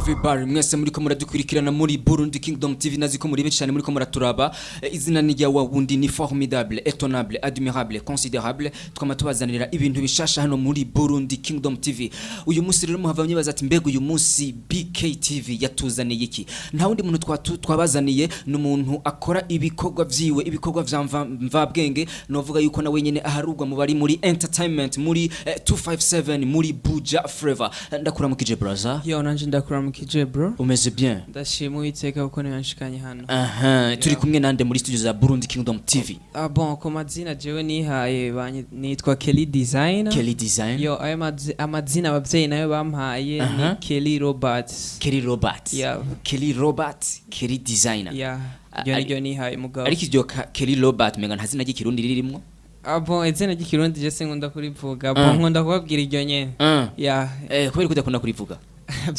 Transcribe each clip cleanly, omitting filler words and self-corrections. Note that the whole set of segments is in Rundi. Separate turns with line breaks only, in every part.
everybody mwese muri ko muradukurikirana muri Burundi Kingdom TV naziko muri benshi cyane muri ko muraturaba izina ni rya wundi ni formidable étonnable admirable considérable twama tubazanira ibintu bishasha hano muri Burundi Kingdom TV uyu munsi rero muhavamye baza ati mbega uyu munsi BK TV yatuzaniye iki nta wundi muntu twabazaniye n'umuntu akora ibikorwa vyiwe ibikorwa vya mvabwenge novuga yuko na wenyene aharugwa mu bari muri entertainment muri 257 muri Buja Forever ndakuramukije brother
yo nanje ndakuramukije bro
umeze bien
ndashima uiteka uko nyanshikanye hano
turi kumwe nande muri studio za Burundi Kingdom TV
bon ko mazina jewe nihaye nitwa Kelly Design
yo
amazina abavyeyi nayo bampaye ni Kelly Robert
yeah. Kelly Designer
yeah yo nihaye mugabo
ariko iryo Kelly Robert menga ntazina ry'ikirundi ririmwo
bon izina ry'ikirundi je sinkunda kurivuga bon nkunda kubabwira iryo nyene yeah
kubera kudakunda kurivuga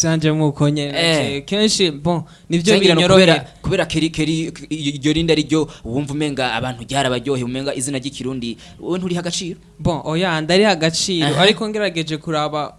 byanje muko nyene kenshi bon nivyo binyorohera
kubera Kelly iryo rinda ari ryo wumva umenga abantu ryarabaryohe umenga izina ry'ikirundi wowe nturi hagaciro
bon oya ndari hagaciro ariko ngerageje kuraba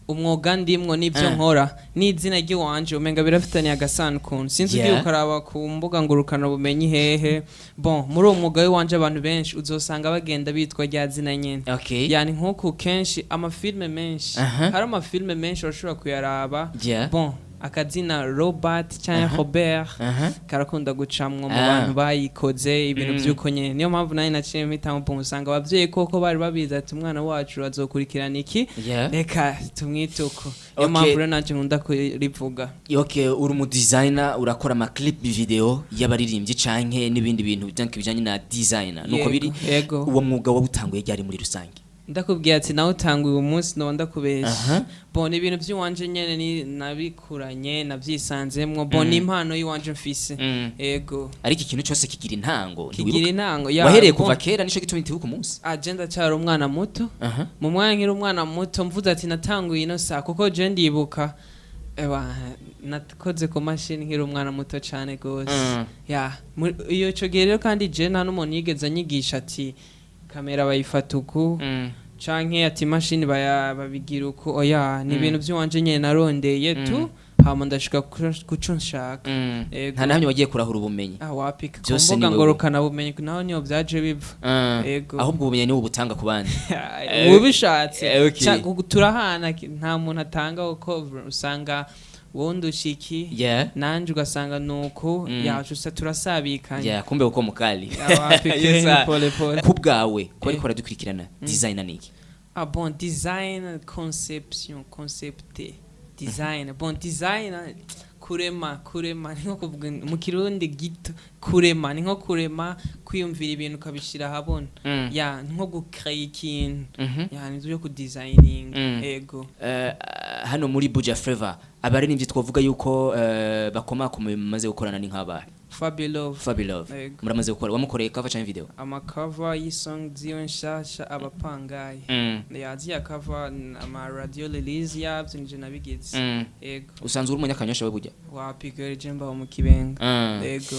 umwuga ndimwo nivyo nkora n'izina ry'iwanje umenga birafitanye agasanukun sinzi ugiye ukaraba ku mbuga ngurukana bumenyi hehe bon muri uwo mwuga w'iwanje abantu benshi uzosanga bagenda bitwa rya zina nyene yani nkuko kenshi amafilme menshi hari amafilme menshi urashobora kuyaraba bon akazina Robert cyangwa Robert karakunda gucamwo mu bantu bayikoze ibintu byuko nyene niyo mpamvu nayo naciye mpita usanga abavyeyi koko bari babiza ati umwana wacu azokurikirana iki reka tumwituko niyo mpamvu rero nanje nkunda kurivuga
uri mu designer urakora ama clip video y'abaririmbyi canke n'ibindi bintu bijanye na designer nuko biri uwo mwuga wabutanguye ryari muri rusange
ndakubwiye ati nawe utanguye uyu munsi no ndakubesha bon ibintu by'iwanje nyene ni nabikuranye navyisanzemwo bon impano y'iwanje mfise yego
ariko ikintu cyose kigira intango
wahereye
kuva kera nico gituma itibuka umunsi
agenda cyari umwana muto mu mwanya nkiri umwana muto mvuze ati natanguye ino saa kuko je ndibuka nakoze ku mashini nkiri umwana muto cyane gose iyo cyo rero kandi je nta n'umuntu yigeze anyigisha ati kamera bayifata uku canke ati machine babigira uko oya ni ibintu by'iwanje nyene narondeye tu hama ndashika kuco nshaka
nta nahamye wagiye kurahura ubumenyi
wapika kumbuga ngorokana ubumenyi naho niyo byaje biva
ahubwo ubumenyi ni ubutanga ku bandi
ubishatse turahana nta muntu atanga uko usanga wondo shiki nanje ugasanga nuko yacu turasabikanye
kumbe uko mukali
pole pole
kubgawe ko ariko radukurikirana designer niki
bon design design bon design kurema nko kuvuga mu kirundi gito kurema ni nko kurema kwiyumvira ibintu kabishira habona nko gukreate ikintu nivyo yo ku designing ego
hano muri Buja Forever abari nimvye twovuga yuko bakoma kumaze gukorana ni nk'abari Fabilove muramaze gukora wamukoreye cover cyangwa video
cover y'isong ziyo nshasha abapangaye yazi ya cover ama radio release yavyo nije nabigize ego
usanzwe uri umunyakanyosha we burya
wapigere jemba mu kibenga ego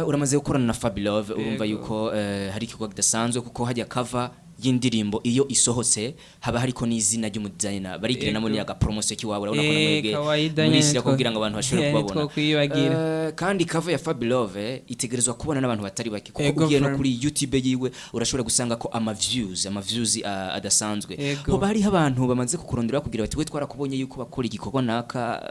uramaze gukorana na Fabilove urumva yuko hari ikigo kidasanzwe kuko hajya cover y'indirimbo iyo isohotse haba hariko n'izina ry'umudesigner barigira namo ni aga promotion kiwawe urabona ko namwebwe muri sira kugira ngo abantu bashobore kubabona kandi cover ya Fabilove itegerezwa kubona n'abantu batari baki kuko ugiye no kuri YouTube yiwe urashobora gusanga ko ama views adasanzwe ho bari abantu bamaze kukurondera kugira bati we twarakubonye yuko bakora igikorwa naka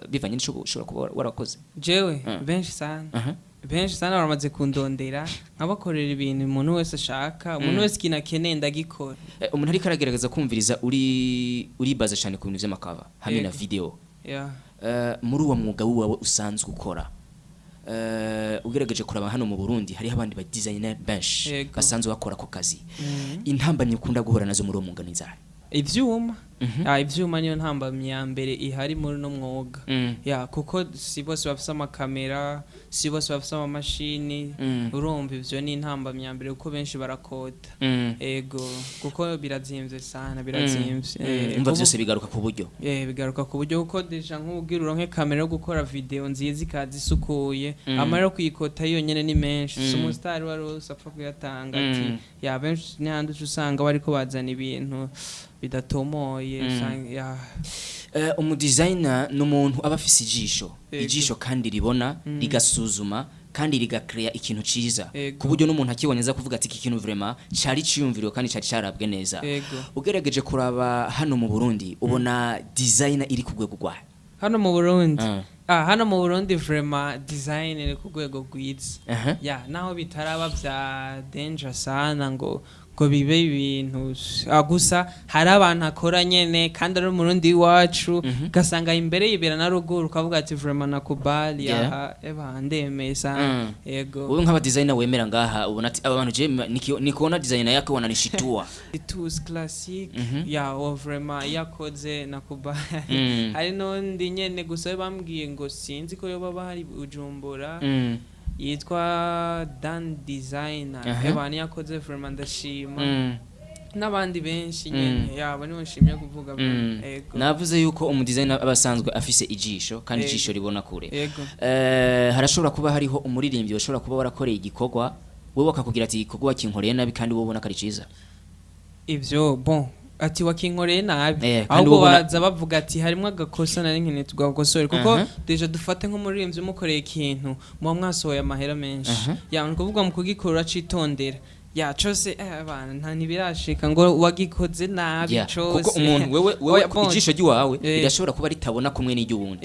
bivanye n'icyo ushobora kuba warakoze
jewe benshi sana baramaze kundondera nkabakorera ibintu umuntu wese ashaka umuntu wese kinakeneye ndagikora
umuntu ari karagerageza kumviriza uri baza cyane ku bintu by'amakava hamwe na video muri uwo mwuga wawe usanzwe ukora ugerageje kuraba hano mu Burundi hari abandi ba designer benshi basanzwe bakora ko kazi intambamye ukunda guhora nazo muri uwo mwuga n'inzara ivyuma niyo ntambamye ya mbere ihari muri no mwuga kuko si bose bafise amakamera si bose bafise amamashini urumva ivyo ni intambamye ya mbere kuko benshi barakota ego kuko birazimvye sana umva vyose bigaruka ku buryo
bigaruka ku buryo kuko deja nk'ubwira uronke kamera yo gukora video nziza ikazisukuye amara kuyikota iyo nyene ni menshi si umustar wari usapfa kuyatanga ati benshi n'ahandi usanga bariko bazana ibintu bidatomoye
umudesigner ni umuntu aba afise
Ego.
ijisho kandi ribona rigasuzuma kandi rigakrea ikintu ciza
Ego.
ku buryo n'umuntu akiboneza kuvuga ati iki kintu vraiment cari ciyumviriwe kandi cari carabwe neza.
Ego.
Ugerageje kuraba hano mu Burundi ubona designer iri ku rwego rwayo.
hano mu Burundi
Ah.
hano mu Burundi vraiment design iri ku rwego rwiza
Aha.
ya naho bitaraba bya danger sana ngo bibe ibintu gusa hari abantu akora nyene kandi ari umurundi wacu gasanga imbere yibera na ruguru ukavuga ati vraiment nakubali
Yeah.
eba ndemeza yego
Wewe nk'aba designer wemera ngaha ubona ati aba bantu je nikubona designer yako wananishitua.
itus classic ya vraiment yakoze nakubali hari n'undi nyene gusa bambwiye ngo sinzi ko yoba bahari Bujumbura yitwa Dan Designer ebani yakoze vraiment ndashima n'abandi benshi nyene yabo niho nshimye kuvuga ego
navuze yuko umudesigner abasanzwe afise ijisho kandi ijisho ribona kure.
Ego.
Harashobora kuba hariho umuririmbyi ushobora kuba warakoreye igikorwa wewe akakugira ati igikorwa kinkoreye nabi kandi wowe ubona kari ciza.
ivyo bon ati wakinkoreye nabi
kandi
ahubwo
ubona-
baza bavuga ati harimo agakosa nari nkeneye tugakosore kuko deja dufate nk'umuririmbyi umukoreye ikintu muba mwasohoye amahera menshi ya ni kuvuga mu kugikora citondera ya cose abana nta ntibirashika ngo wagikoze nabi
Yeah,
cose
kuko umuntu wewe
Oya, bon,
ijisho ry'iwawe
Eh.
rirashobora kuba ritabona kumwe n'iry'uwundi.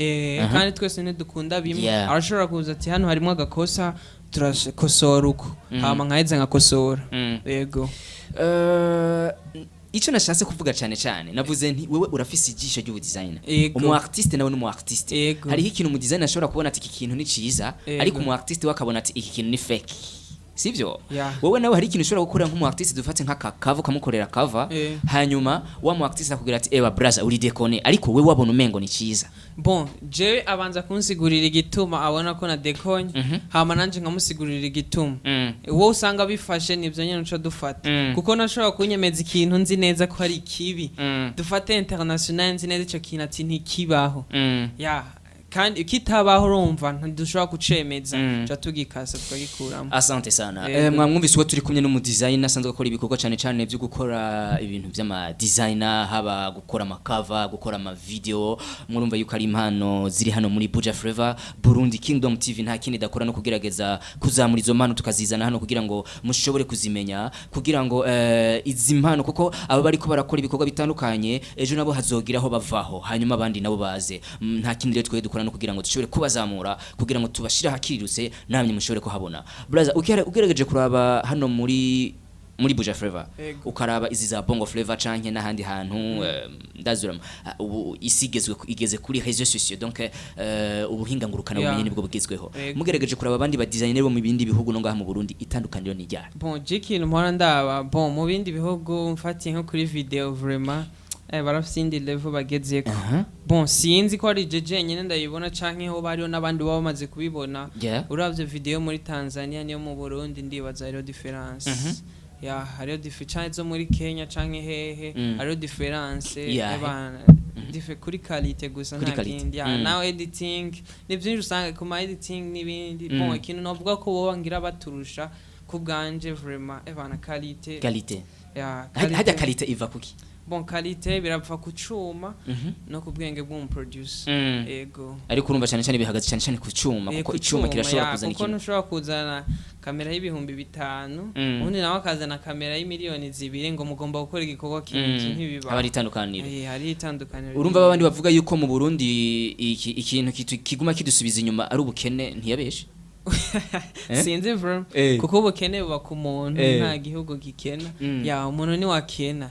kandi twese ntidukunda bimwe
Yeah.
arashobora kuza ati hano harimo agakosa turakosora uko hama nkaheza nkakosora yego
Ico nashatse kuvuga cyane cyane navuze nti wewe urafise ijisho ry'ubudesigner.
Ego.
Umu artiste nawe n'umu artiste.
Ego.
Hariho ikintu umu designer ashobora kubona ati iki kintu ni ciza
Ego.
ariko umu artiste wakabona ati iki kintu ni fake. Sivyo?
Yeah.
Wowe nawe hari ikintu ushobora gukora nk'umu artiste dufate nk'aka cover kamukorera cover hanyuma wa mu artiste akubwira ati ewa brother uri dekone ariko wewe wabona umengo ni ciza.
bon jewe abanza kunsigurira igituma abona ko na dekonye hama nanje nkamusigurira igituma wowe usanga bifashe nivyo nyene uca dufata kuko nashobora kunyemeza ikintu nzi neza ko ari kibi dufate international nzi neza ico kintu ati ntikibaho ya kandi kitabaho urumva ntidushobora kucemeza ca tugikasa tukagikuramo.
Asante sana.
Ego.
Mwamwumvise uwo turi kumwe n'umu designer asanzwe akora ibikorwa cyane cyane byo gukora ibintu by'ama designer haba gukora amakava gukora ama video murumva yuko ari impano ziri hano muri Buja Flavor Burundi Kingdom TV nta kindi dakora no kugerageza kuzamura izo mpano tukazizana hano kugira ngo mushobore kuzimenya kugira ngo izi mpano kuko aba bari ko barakora ibikorwa bitandukanye ejo nabo hazogiraho bavaho hanyuma abandi nabo baze nta kindi rero twe dukora no kugira ngo dushobore kubazamura kugira ngo tubashira hakiriruse namye mushobore kuhabona. Brother ugerageje kuraba hano muri Buja Flavor ukaraba izi za Bongo Flavor canke n'ahandi hantu ndazura ubu igeze kuri réseaux sociaux donc ubuhinga ngurukana bumenye nibwo bugezweho mugerageje kuraba abandi ba designer bo mu bindi bihugu no ngaha mu Burundi itandukaniro ni ryari.
Bon jikino mpora ndaba bon mu bindi bihugu mfatiye nko kuri video vraiment barafise indi level bagezeko. Bon sinzi ko ari jeje nyene ndayibona canke ho bariho nabandi baba bamaze kubibona. Uravye video muri Tanzania niyo mu Burundi ndibaza hariho difference. Ya hariho difference zo muri Kenya canke hehe hariho difference ebana kuri quality gusa nta kindi ya now editing ni byinshi usanga ku ma editing n'ibindi. Bon ikintu novuga ko bo ngira baturusha ku bwanje vraiment ebana quality
ya hajya quality iva kuki.
Bon qualité birapfa kucuma no kubwenge bw'umu producer ego
ariko urumva cyane cyane bihagaze cyane cyane kucuma kuko icuma kirashobora kuzana ikintu
kuko ntushobora kuzana kamera y'ibihumbi 5 ubundi nawe akazana kamera y'imiliyoni 2 ngo mugomba gukora igikorwa kintu ntibiba
abari itandukaniro
hari itandukaniro
urumva babandi bavuga yuko mu Burundi ikintu kiguma kidusubiza inyuma ari ubukene ntiyabeshe.
Sinzi vraiment kuko ubukene buba ku muntu nta gihugu gikena ya umuntu ni wakena.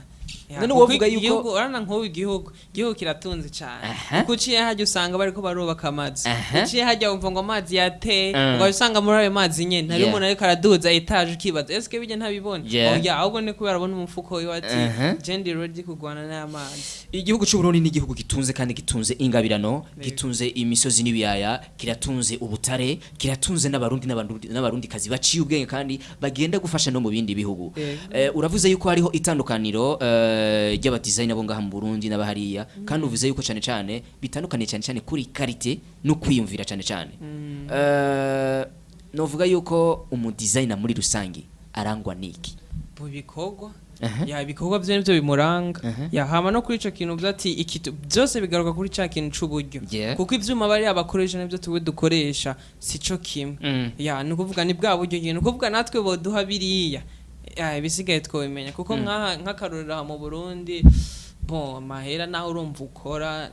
None wovuga yuko
urana nk'ubu igihugu kiratunze cyane kuko uciye hajya usanga bariko barubaka amazi uciye hajya umva ngo amazi yateye ngo usanga muri ayo mazi nyene hari umuntu ariko araduza etage ukibaza eske bijye ntabibona oya ahubwo ne kubera abona umufuko wiwe ati jendi ready kugwana n'amazi.
Igihugu cy'u Burundi ni igihugu gitunze kandi gitunze ingabirano gitunze imisozi n'ibiyaya kiratunze ubutare kiratunze n'abarundi kazi baciye ubwenge kandi bagenda gufasha no mu bindi bihugu. Uravuze yuko hariho itandukaniro ry'aba designer bo ngaha mu Burundi n'abahariya kandi uvuze yuko cyane cyane bitandukaniye cyane cyane kuri qualité no kwiyumvira cyane cyane. Novuga yuko umu designer muri rusangi arangwa niki
mu bikorwa ya ibikorwa bye nivyo bimuranga ya hama no kuri ico kintu vyati ikitu byose bigaruka kuri ca kintu c'uburyo kuko ivyuma bari abakoresha nivyo tuwe dukoresha sico kimwe ya ni kuvuga ni bwa buryo nyene kuvuga natwe boduha biriya bisigaye twobimenya kuko nk'akarorera mu Burundi bon mahera naho urumva ukora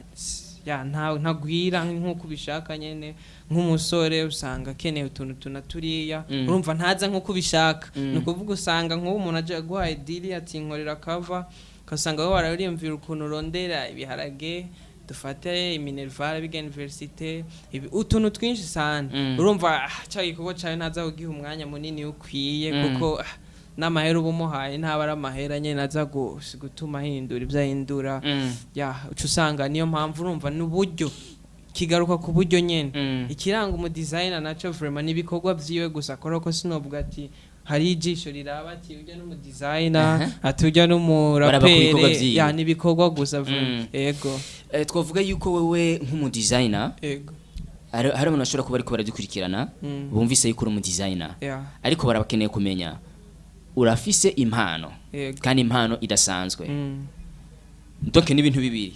ya ntagwira nk'uko ubishaka nyene nk'umusore usanga akeneye utuntu tunaturiya urumva ntaza nk'uko ubishaka ni ukuvuga usanga nk'uwo umuntu aje aguhaye dili ati nkorera cover ukasanga wowe warariyumvira ukuntu urondera ibiharage dufate iminerval biga universite utuntu twinshi sana urumva cya gikorwa cyawe ntaza kugiha umwanya munini ukwiye kuko n'amahera ubumuhaye ntaba ari amahera nyene naza gutuma hindura ivyahindura ya uca usanga niyo mpamvu urumva n'uburyo kigaruka ku buryo nyene ikiranga umu designer naco vraiment nibikorwa vyiwe gusa koroko sinovuga ati hari ijisho riraba ati ujya n'umu designer ati ujya n'umurapere ya nibikorwa gusa vraiment yego
twavuga yuko wewe nk'umu designer
yego
hari abantu bashobora kuba ariko baradukurikirana bumvise yuko uri umu designer ariko barabakeneye kumenya urafise impano kandi impano idasanzwe donc n'ibintu bibiri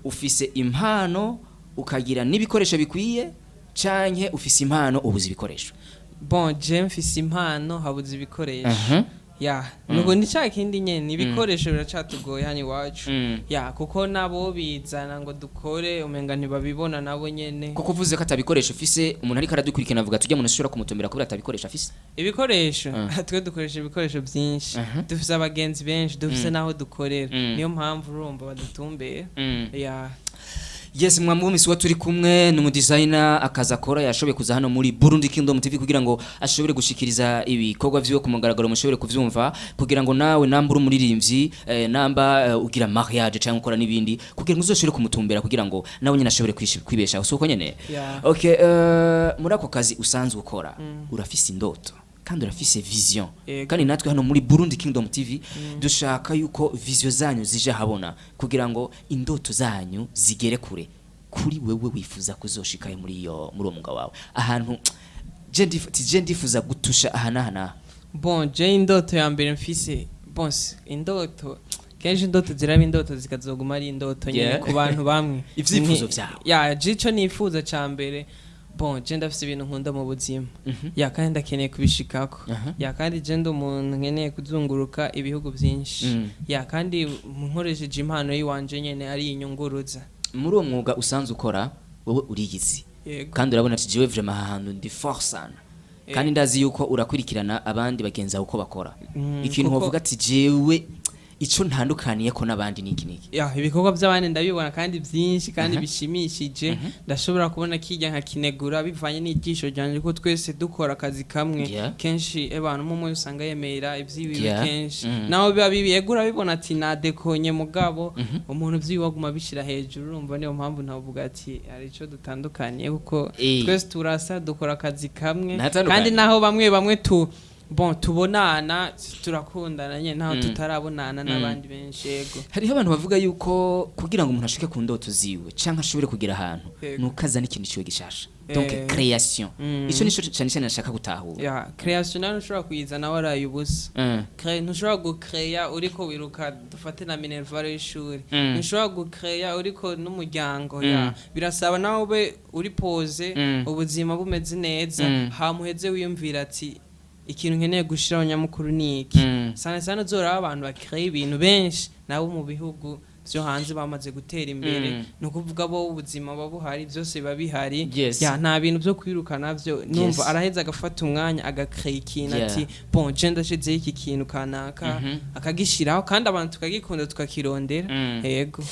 ufise impano ukagira n'ibikoresho bikwiye canke ufise impano ubuze ibikoresho
bon je mfise impano habuze ibikoresho ya nuko ni cya kindi nyene ibikoresho biracatugoye hani wacu ya kuko nabo bizana ngo dukore umenga ntibabibona nabo nyene
kuko uvuze ko atabikoresho ufise umuntu ariko aradukurikirana avuga tujya umuntu ashobora kumutumbira kubera atabikoresho afise
ibikoresho twe dukoresha ibikoresho byinshi dufise abagenzi benshi dufise naho dukorera niyo mpamvu urumva badutumbeye ya
Yes, mwamwumisi wa turi kumwe n'umu designer akaza akora yashoboye kuza hano muri Burundi Kingdom TV kugira ngo ashobore gushikiriza ibikorwa vyiwe ku mugaragaro mushobore kuvyumva kugira ngo nawe nambura umuririmbyi namba ugira mariage cyangwa ukora nibindi kugira ngo uzoshobore kumutumbera kugira ngo nawe nyine ashobore kwibesha usuko nyene okay muri ako kazi usanzwe ukora urafise indoto kandi urafise vision kandi natwe hano muri Burundi Kingdom TV dushaka yuko vision zanyu zije habona kugira ngo indoto zanyu zigere kure kuri wewe wifuza kuzoshikaye muri uwo mwuga wawe ahantu je ndifuza gutusha ahana
bon je indoto ya mbere mfise bonse indoto kenshi indoto ziraba indoto zikazoguma ari indoto nyene ku bantu bamwe
ivyifuzo vyawe
ya jico nifuza ca mbere bon je ndafise ibintu nkunda mu buzima ya kandi ndakeneye kubishikako ya kandi je ndo umuntu nkeneye kuzunguruka ibihugu byinshi ya kandi nkoresheje impano yiwanje nyene ari inyunguruza
muri uwo mwuga usanzwe ukora wowe uriyizi kandi urabona ati jewe vraiment ahantu ndi force sana kandi ndazi yuko urakurikirana abandi bagenza uko bakora ikintu wovuga ati jewe ico ntandukaniye ko nabandi niki
ya ibikorwa by'abandi ndabibona kandi byinshi kandi bishimishije ndashobora kubona kijya nka kinegura bivanye n'ijisho ryanje ko twese dukora akazi kamwe kenshi abantu mumwe usanga yemera ivyibiwe kenshi naho biba bibiyegura bibona ati nadekonye mugabo umuntu vyiwaguma bishira hejuru urumva niyo mpamvu ntavuga ati ari ico dutandukaniye kuko twese turasa dukora akazi kamwe kandi naho bamwe bon tubonana turakundana nyene naho tutarabonana n'abandi benshi yego
hariho abantu bavuga yuko kugira ngo umuntu ashike ku ndoto ziwe canke ashobore kugira ahantu nukaza n'ikintu ciwe gishasha donc création ico nico cyane nashaka gutahura
ya création nayo ushobora kuyizana waraye ubusa ntushobora gucreya uriko wiruka dufate na minerval y'ishuri ntushobora gucreya uriko n'umuryango ya birasaba nawe ube uri pose ubuzima bumeze neza hamuheze wiyumvira ati ikintu nkeneye gushiraho nyamukuru niki sana uzoraba abantu bakira ibintu benshi nabo mu bihugu byo hanze bamaze gutera imbere no kuvuga bo ubuzima babuhari byose babihari ya nta bintu byo kwirukana byo numva araheza agafata umwanya agakreya ikintu ati bon je ndashize iki kintu kanaka akagishiraho kandi abantu tukagikunda tukakirondera yego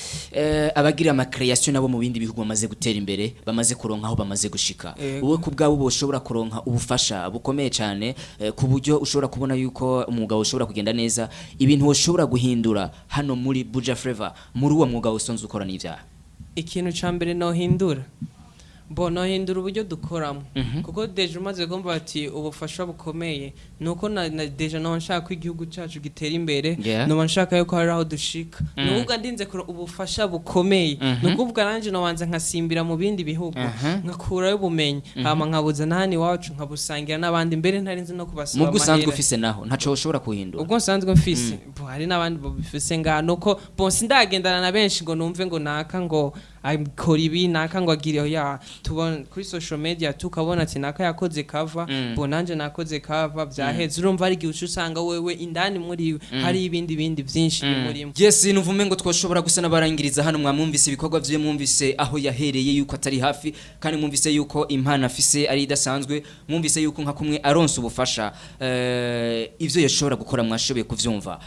abagira ama creation nabo mu bindi bihugu bamaze gutera imbere bamaze kuronka aho bamaze gushika wowe kubgabo boshobora kuronka ubufasha bukomeye cyane ku buryo ushobora kubona yuko umugabo ushobora kugenda neza ibintu ushobora guhindura hano muri Buja Flavor muri uwo mwuga usonze ukora n'ivyaha
ikintu ca mbere no hindura Bono hindura uburyo dukoramo kuko deje umaze kumva ati ubufasha bukomeye nuko na deje no nshaka ko igihugu cyacu gitera imbere no nshaka yuko hari aho dushika nuvuga ndinze kuri ubufasha bukomeye nukuvuga nanje no wanza nkasimbira mu bindi bihugu nkakurayo ubumenyi hama nkabuza nahani wacu nkabusangira n'abandi mbere ntarinze no kubasaba
mu gusanzwe ufise naho ntaco ushobora kuhindura
ubwo nsanzwe mfise hari n'abandi bifise ngano ko bonse ndagendana na benshi ngo numve ngo naka ngo akora ibi naka ngo agire ya tubona kuri social media tukabona ati naka yakoze cover bonanje nakoze cover byaheze urumva ari gihe usanga wewe indani muri hari ibindi byinshi bimurimo
yes nuvume ngo twoshobora gusana barangiriza hano mwamwumvise ibikorwa vye mwumvise aho yahereye yuko atari hafi kandi mwumvise yuko impana afise ari idasanzwe mwumvise yuko nka kumwe aronse ubufasha ivyo yashobora gukora mwashoboye kuvyumva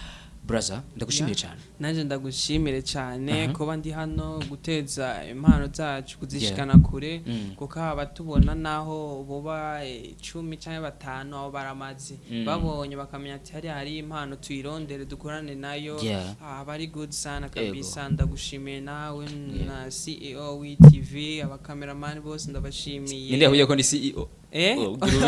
Brother, ndagushimire cyane.
Nanje ndagushimire cyane kuba ndi hano guteza impano zacu kuzishikana kure kuko abatubona naho boba 10 cyangwa 5 aho baramaze babonye bakamenya ati hari impano tuyirondere dukorane nayo abari good sana kabisa ndagushimiye nawe na CEO WTV abakameramani bose ndabashimiye.
Ninde huye ko ni CEO?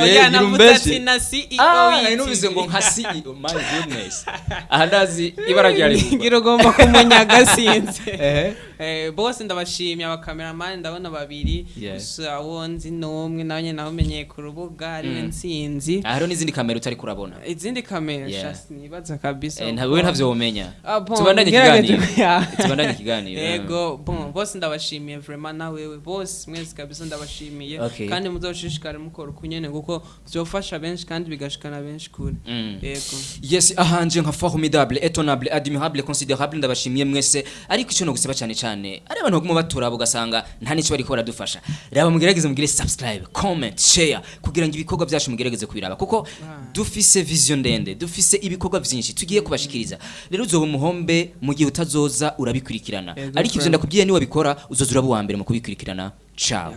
Oya namutati na CEO
nubize ngo nka CEO my goodness ahandazi ibara ryari
ngiro gomba kumenya gasinze bose ndabashimye abakameramani ndabona babiri gusa wonzi nomwe nanye naho menyeye ku rubuga ari Nsinzi
aharo n'izindi kamera utari kurabona
izindi kamera shasi nibaza kabisa
ntawe ntavyo womenya tubandanye ikiganiro
yego bose ndabashimiye vraiment nawe bose mwese kabisa ndabashimiye kandi muzoshishikare mukora kunyene kuko byofasha benshi kandi bigashikana benshi kure yego
yes ahanje nka formidable étonnable admirable considérable ndabashimiye mwese ariko ico no guseba cyane cyane ari abantu baguma baturaba ugasanga nta nico bari ko baradufasha raba mugerageze mugire subscribe comment share kugira ngo ibikorwa byacu mugerageze kubiraba kuko dufise vision ndende dufise ibikorwa byinshi tugiye kubashikiriza rero uzoba umuhombe mu gihe utazoza urabikurikirana ariko ivyo ndakubwiye ni wabikora uzoza uraba wa mbere mu kubikurikirana ciao